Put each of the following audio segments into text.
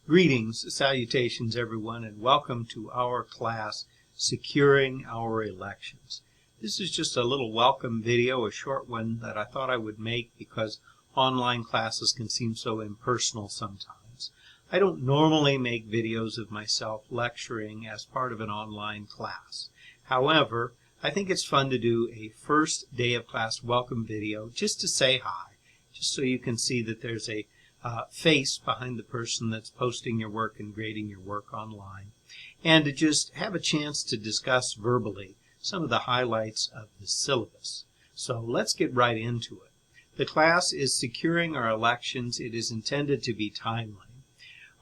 Greetings, salutations everyone, and welcome to our class, Securing Our Elections. This is just a little welcome video, a short one that I thought I would make because online classes can seem so impersonal sometimes. I don't normally make videos of myself lecturing as part of an online class. However, I think it's fun to do a first day of class welcome video just to say hi, just so you can see that there's a face behind the person that's posting your work and grading your work online, and to just have a chance to discuss verbally some of the highlights of the syllabus. So let's get right into it. The class is Securing Our Elections. It is intended to be timely.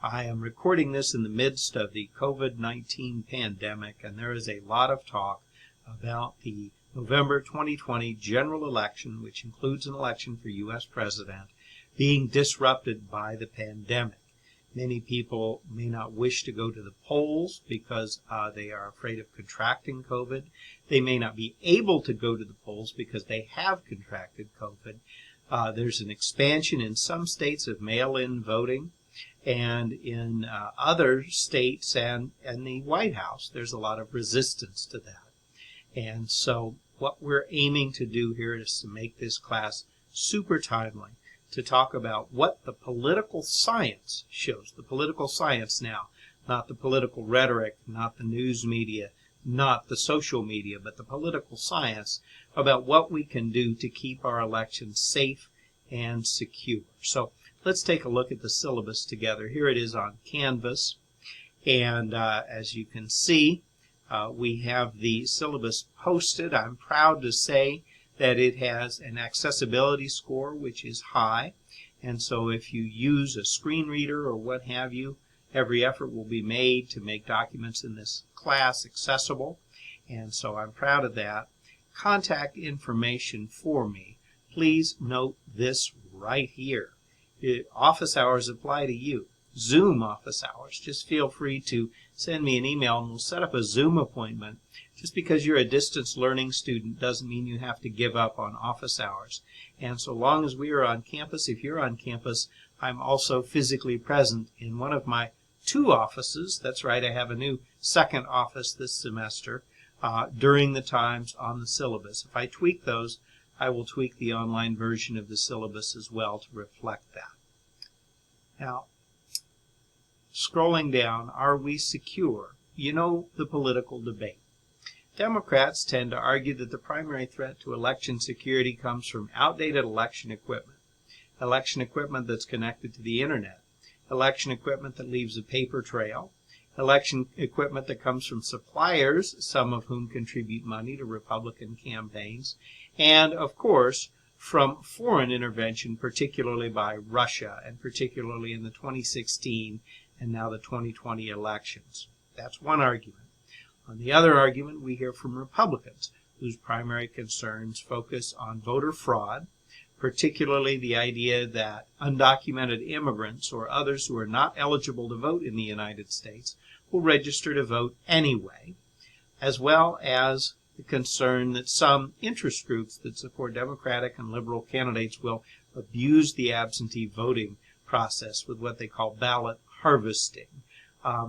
I am recording this in the midst of the COVID-19 pandemic, and there is a lot of talk about the November 2020 general election, which includes an election for U.S. President, being disrupted by the pandemic. Many people may not wish to go to the polls because they are afraid of contracting COVID. They may not be able to go to the polls because they have contracted COVID. There's an expansion in some states of mail-in voting, and in other states and the White House, there's a lot of resistance to that. And so what we're aiming to do here is to make this class super timely, to talk about what the political science shows. The political science now, not the political rhetoric, not the news media, not the social media, but the political science about what we can do to keep our elections safe and secure. So let's take a look at the syllabus together. Here it is on Canvas, and as you can see, we have the syllabus posted. I'm proud to say that it has an accessibility score which is high, and so if you use a screen reader or what have you, every effort will be made to make documents in this class accessible, and so I'm proud of that. Contact information for me. Please note this right here. Office hours apply to you. Zoom office hours. Just feel free to send me an email and we'll set up a Zoom appointment. Just because you're a distance learning student doesn't mean you have to give up on office hours. And so long as we are on campus, if you're on campus, I'm also physically present in one of my 2 offices. That's right, I have a new second office this semester during the times on the syllabus. If I tweak those, I will tweak the online version of the syllabus as well to reflect that. Now, scrolling down, are we secure? You know the political debate. Democrats tend to argue that the primary threat to election security comes from outdated election equipment that's connected to the internet, election equipment that leaves a paper trail, election equipment that comes from suppliers, some of whom contribute money to Republican campaigns, and, of course, from foreign intervention, particularly by Russia, and particularly in the 2016 and now the 2020 elections. That's one argument. On the other argument, we hear from Republicans, whose primary concerns focus on voter fraud, particularly the idea that undocumented immigrants or others who are not eligible to vote in the United States will register to vote anyway, as well as the concern that some interest groups that support Democratic and liberal candidates will abuse the absentee voting process with what they call ballot harvesting,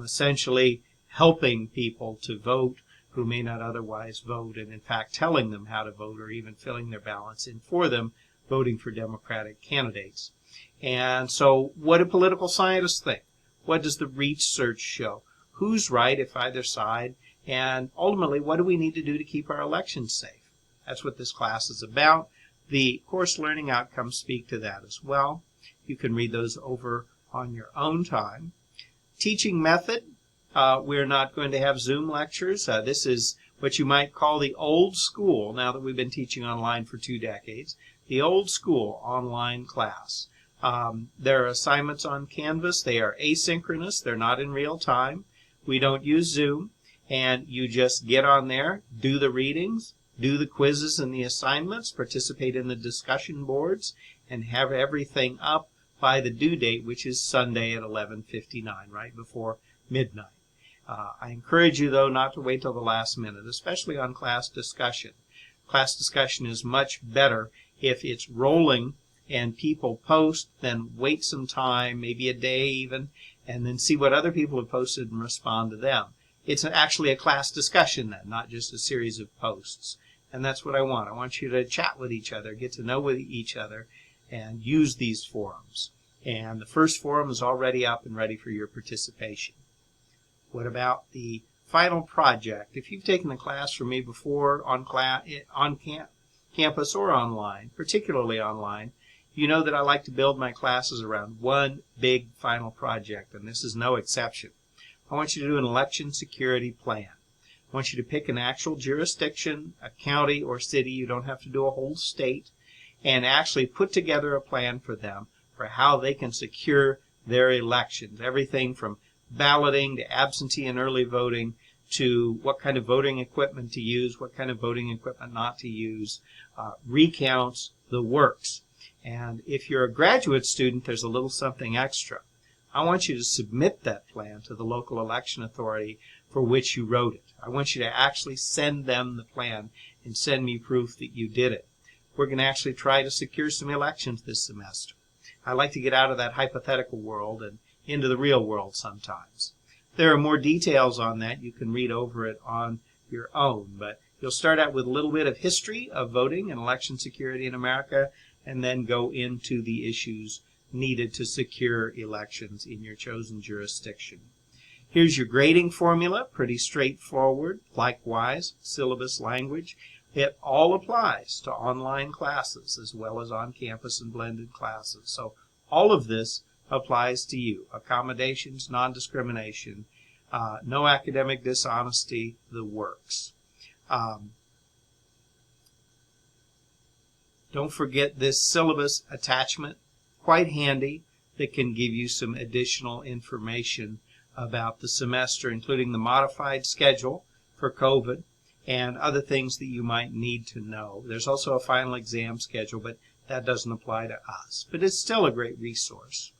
essentially helping people to vote who may not otherwise vote, and in fact telling them how to vote or even filling their ballots in for them, voting for Democratic candidates. And so what do political scientists think? What does the research show? Who's right if either side? And ultimately, what do we need to do to keep our elections safe? That's what this class is about. The course learning outcomes speak to that as well. You can read those over on your own time. Teaching method. We're not going to have Zoom lectures. This is what you might call the old school, now that we've been teaching online for 2 decades, the old school online class. There are assignments on Canvas. They are asynchronous. They're not in real time. We don't use Zoom. And you just get on there, do the readings, do the quizzes and the assignments, participate in the discussion boards, and have everything up by the due date, which is Sunday at 11:59, right before midnight. I encourage you, though, not to wait till the last minute, especially on class discussion. Class discussion is much better if it's rolling and people post, then wait some time, maybe a day even, and then see what other people have posted and respond to them. It's actually a class discussion then, not just a series of posts. And that's what I want. I want you to chat with each other, get to know with each other, and use these forums. And the first forum is already up and ready for your participation. What about the final project? If you've taken a class from me before on campus or online, particularly online, you know that I like to build my classes around one big final project, and this is no exception. I want you to do an election security plan. I want you to pick an actual jurisdiction, a county or city. You don't have to do a whole state, and actually put together a plan for them for how they can secure their elections. Everything from balloting to absentee and early voting to what kind of voting equipment to use, what kind of voting equipment not to use, recounts, the works. And if you're a graduate student, there's a little something extra. I want you to submit that plan to the local election authority for which you wrote it. I want you to actually send them the plan and send me proof that you did it. We're going to actually try to secure some elections this semester. I like to get out of that hypothetical world and into the real world sometimes. There are more details on that. You can read over it on your own, but you'll start out with a little bit of history of voting and election security in America, and then go into the issues needed to secure elections in your chosen jurisdiction. Here's your grading formula, pretty straightforward. Likewise, syllabus language. It all applies to online classes as well as on-campus and blended classes. So all of this applies to you. Accommodations, non-discrimination, no academic dishonesty, the works. Don't forget this syllabus attachment, quite handy, that can give you some additional information about the semester, including the modified schedule for COVID and other things that you might need to know. There's also a final exam schedule, but that doesn't apply to us. But it's still a great resource.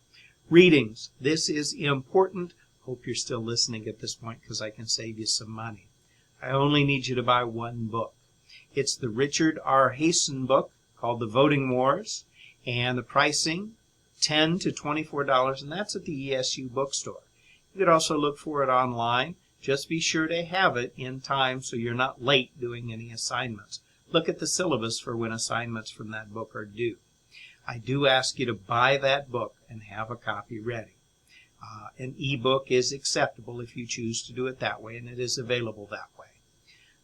Readings. This is important. Hope you're still listening at this point because I can save you some money. I only need you to buy one book. It's the Richard R. Hasen book called The Voting Wars, and the pricing, $10 to $24, and that's at the ESU bookstore. You could also look for it online. Just be sure to have it in time so you're not late doing any assignments. Look at the syllabus for when assignments from that book are due. I do ask you to buy that book and have a copy ready. An e-book is acceptable if you choose to do it that way, and it is available that way.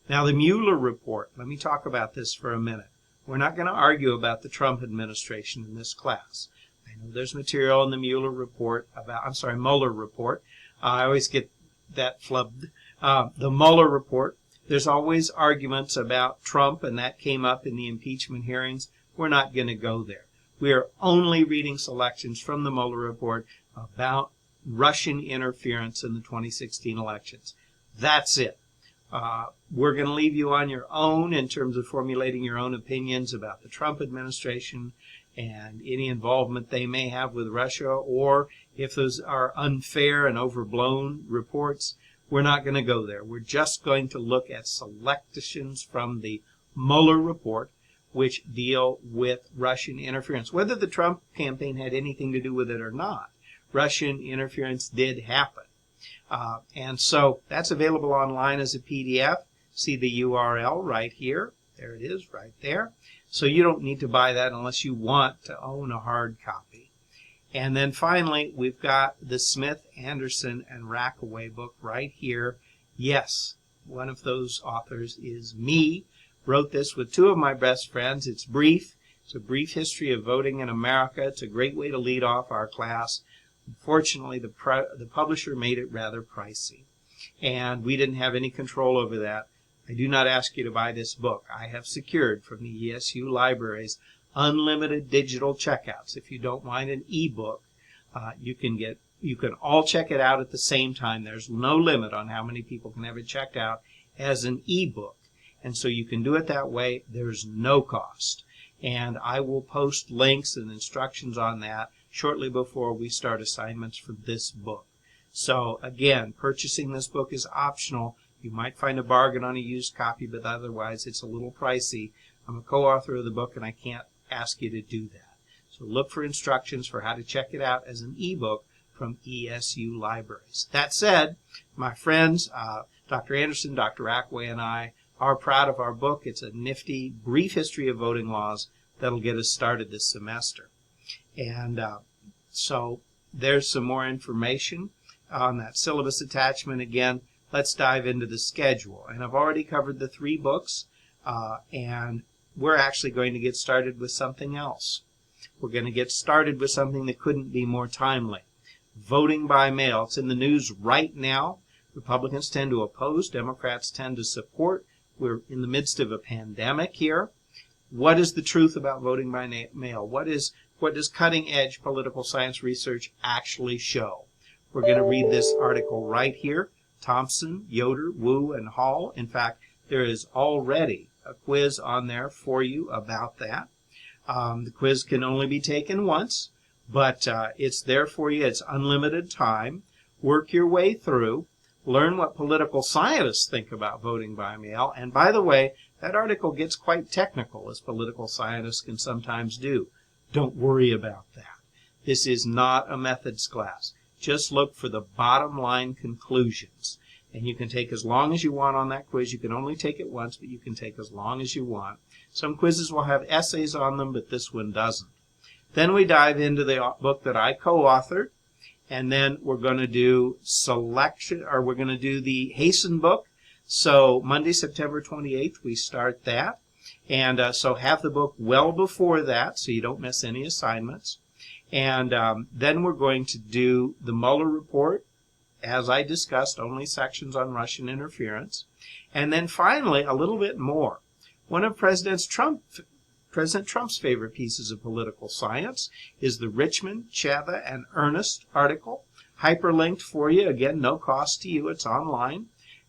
Now, the Mueller report. Let me talk about this for a minute. We're not going to argue about the Trump administration in this class. I know there's material in the Mueller report Mueller report. I always get that flubbed. The Mueller report. There's always arguments about Trump, and that came up in the impeachment hearings. We're not going to go there. We are only reading selections from the Mueller report about Russian interference in the 2016 elections. That's it. We're going to leave you on your own in terms of formulating your own opinions about the Trump administration and any involvement they may have with Russia, or if those are unfair and overblown reports. We're not going to go there. We're just going to look at selections from the Mueller report, which deal with Russian interference. Whether the Trump campaign had anything to do with it or not, Russian interference did happen. And so that's available online as a PDF. See the URL right here. There it is, right there. So you don't need to buy that unless you want to own a hard copy. And then finally, we've got the Smith, Anderson, and Rackaway book right here. Yes, one of those authors is me. Wrote this with two of my best friends. It's brief. It's a brief history of voting in America. It's a great way to lead off our class. Unfortunately, the publisher made it rather pricey, and we didn't have any control over that. I do not ask you to buy this book. I have secured from the ESU libraries unlimited digital checkouts. If you don't mind an e-book, you can all check it out at the same time. There's no limit on how many people can have it checked out as an e-book, and so you can do it that way. There's no cost, and I will post links and instructions on that shortly before we start assignments for this book. So again, purchasing this book is optional. You might find a bargain on a used copy, but otherwise it's a little pricey. I'm a co-author of the book, and I can't ask you to do that. So look for instructions for how to check it out as an e-book from ESU libraries. That said, my friends, Dr. Anderson, Dr. Ackway, and I are proud of our book. It's a nifty, brief history of voting laws that'll get us started this semester. And so there's some more information on that syllabus attachment. Again, let's dive into the schedule. And I've already covered the 3 books, and we're actually going to get started with something else. We're going to get started with something that couldn't be more timely. Voting by mail. It's in the news right now. Republicans tend to oppose. Democrats tend to support. We're in the midst of a pandemic here. What is the truth about voting by mail? What does cutting-edge political science research actually show? We're going to read this article right here. Thompson, Yoder, Wu, and Hall. In fact, there is already a quiz on there for you about that. The quiz can only be taken once, but it's there for you. It's unlimited time. Work your way through. Learn what political scientists think about voting by mail. And by the way, that article gets quite technical, as political scientists can sometimes do. Don't worry about that. This is not a methods class. Just look for the bottom line conclusions. And you can take as long as you want on that quiz. You can only take it once, but you can take as long as you want. Some quizzes will have essays on them, but this one doesn't. Then we dive into the book that I co-authored. And then we're going to do we're going to do the Hasten book. So Monday, September 28th, we start that. And so have the book well before that so you don't miss any assignments. And then we're going to do the Mueller report, as I discussed, only sections on Russian interference. And then finally, a little bit more. One of President Trump's favorite pieces of political science is the Richman, Cheva, and Ernest article, hyperlinked for you. Again, no cost to you. It's online.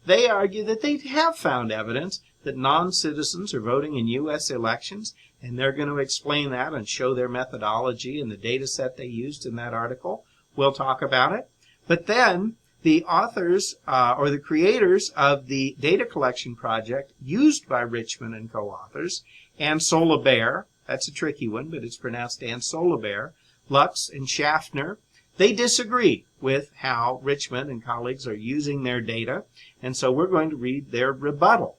They argue that they have found evidence that non-citizens are voting in U.S. elections, and they're going to explain that and show their methodology and the data set they used in that article. We'll talk about it. But then the authors or the creators of the data collection project used by Richman and co-authors, Ann Solobair, that's a tricky one, but it's pronounced Ann Solobair, Lux and Schaffner, they disagree with how Richman and colleagues are using their data, and so we're going to read their rebuttal.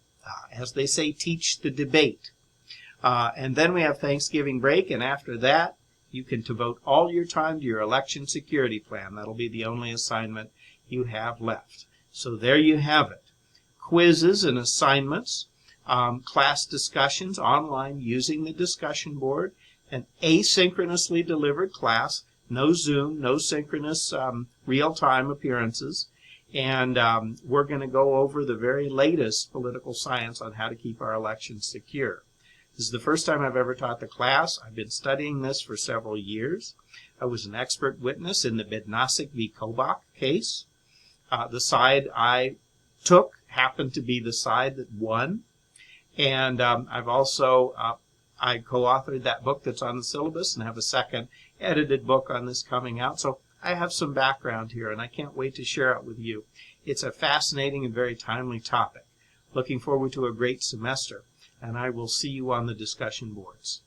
As they say, teach the debate. And then we have Thanksgiving break, and after that, you can devote all your time to your election security plan. That'll be the only assignment you have left. So there you have it. Quizzes and assignments, class discussions online using the discussion board, an asynchronously delivered class, no Zoom, no synchronous real-time appearances, and we're going to go over the very latest political science on how to keep our elections secure. This is the first time I've ever taught the class. I've been studying this for several years. I was an expert witness in the Bednasek v. Kobach case. The side I took happened to be the side that won. And I've also, I co-authored that book that's on the syllabus and have a second edited book on this coming out. So I have some background here, and I can't wait to share it with you. It's a fascinating and very timely topic. Looking forward to a great semester, and I will see you on the discussion boards.